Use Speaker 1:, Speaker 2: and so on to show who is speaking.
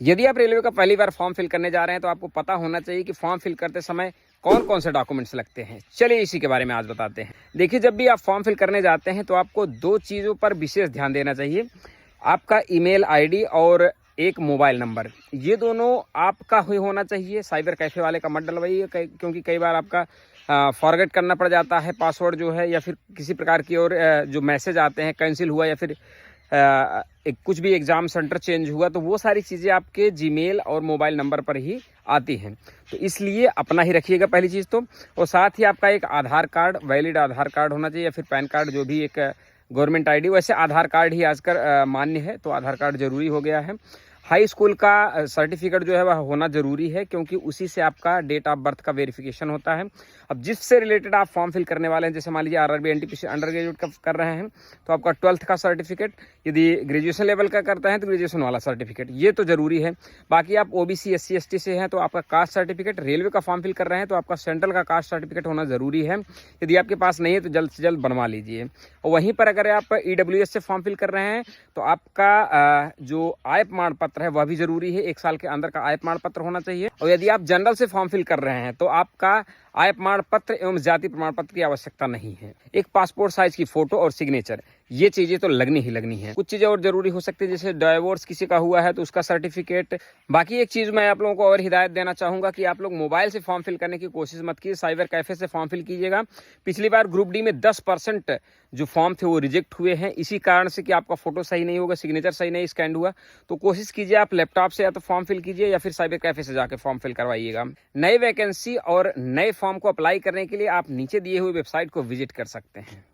Speaker 1: यदि आप रेलवे का पहली बार फॉर्म फिल करने जा रहे हैं तो आपको पता होना चाहिए कि फॉर्म फिल करते समय कौन कौन से डॉक्यूमेंट्स लगते हैं। चलिए इसी के बारे में आज बताते हैं। देखिए, जब भी आप फॉर्म फिल करने जाते हैं तो आपको दो चीज़ों पर विशेष ध्यान देना चाहिए। आपका ईमेल आईडी और एक मोबाइल नंबर, ये दोनों आपका ही होना चाहिए। साइबर कैफ़े वाले का मत डलवाइए, क्योंकि कई बार आपका फॉरगेट करना पड़ जाता है पासवर्ड जो है, या फिर किसी प्रकार की और जो मैसेज आते हैं कैंसिल हुआ, या फिर एक कुछ भी एग्ज़ाम सेंटर चेंज हुआ, तो वो सारी चीज़ें आपके जीमेल और मोबाइल नंबर पर ही आती हैं। तो इसलिए अपना ही रखिएगा पहली चीज़ तो। और साथ ही आपका एक आधार कार्ड, वैलिड आधार कार्ड होना चाहिए, या फिर पैन कार्ड, जो भी एक गवर्नमेंट आईडी। वैसे आधार कार्ड ही आजकल मान्य है, तो आधार कार्ड ज़रूरी हो गया है। हाई स्कूल का सर्टिफिकेट जो है वह होना ज़रूरी है, क्योंकि उसी से आपका डेट ऑफ बर्थ का वेरिफिकेशन होता है। अब जिससे रिलेटेड आप फॉर्म फिल करने वाले हैं, जैसे मान लीजिए आरआरबी एनटीपीसी अंडर ग्रेजुएट का कर रहे हैं, तो आपका 12th का सर्टिफिकेट, यदि ग्रेजुएशन लेवल का करते हैं तो ग्रेजुएशन वाला सर्टिफिकेट, ये तो ज़रूरी है। बाकी आप ओबीसी SC ST से हैं तो आपका कास्ट सर्टिफिकेट, रेलवे का फॉर्म फिल कर रहे हैं तो आपका सेंट्रल का कास्ट सर्टिफिकेट होना ज़रूरी है। यदि आपके पास नहीं है तो जल्द से जल्द बनवा लीजिए। और वहीं पर अगर आप EWS से फॉर्म फिल कर रहे हैं तो आपका जो आय प्रमाण पत्र है वह भी ज़रूरी है। 1 साल के अंदर का आय प्रमाण पत्र होना चाहिए। और यदि आप जनरल से फॉर्म फिल कर रहे हैं तो आपका आय प्रमाण पत्र एवं जाति प्रमाण पत्र की आवश्यकता नहीं है। एक पासपोर्ट साइज की फोटो और सिग्नेचर, ये चीजें तो लगनी ही लगनी है। कुछ चीजें और जरूरी हो सकती है, जैसे डाइवोर्स किसी का हुआ है तो उसका सर्टिफिकेट। बाकी एक चीज मैं आप लोगों को और हिदायत देना चाहूंगा कि आप लोग मोबाइल से फॉर्म फिल करने की कोशिश मत कीजिए, साइबर कैफे से फॉर्म फिल कीजिएगा। पिछली बार ग्रुप डी में 10% जो फॉर्म थे वो रिजेक्ट हुए हैं, इसी कारण से कि आपका फोटो सही नहीं होगा, सिग्नेचर सही नहीं स्कैन हुआ। तो कोशिश कीजिए आप लैपटॉप से या तो फॉर्म फिल कीजिए या फिर साइबर कैफे से जाकर फॉर्म फिल करवाइएगा। नई वैकेंसी और नए फॉर्म को अप्लाई करने के लिए आप नीचे दिए हुए वेबसाइट को विजिट कर सकते हैं।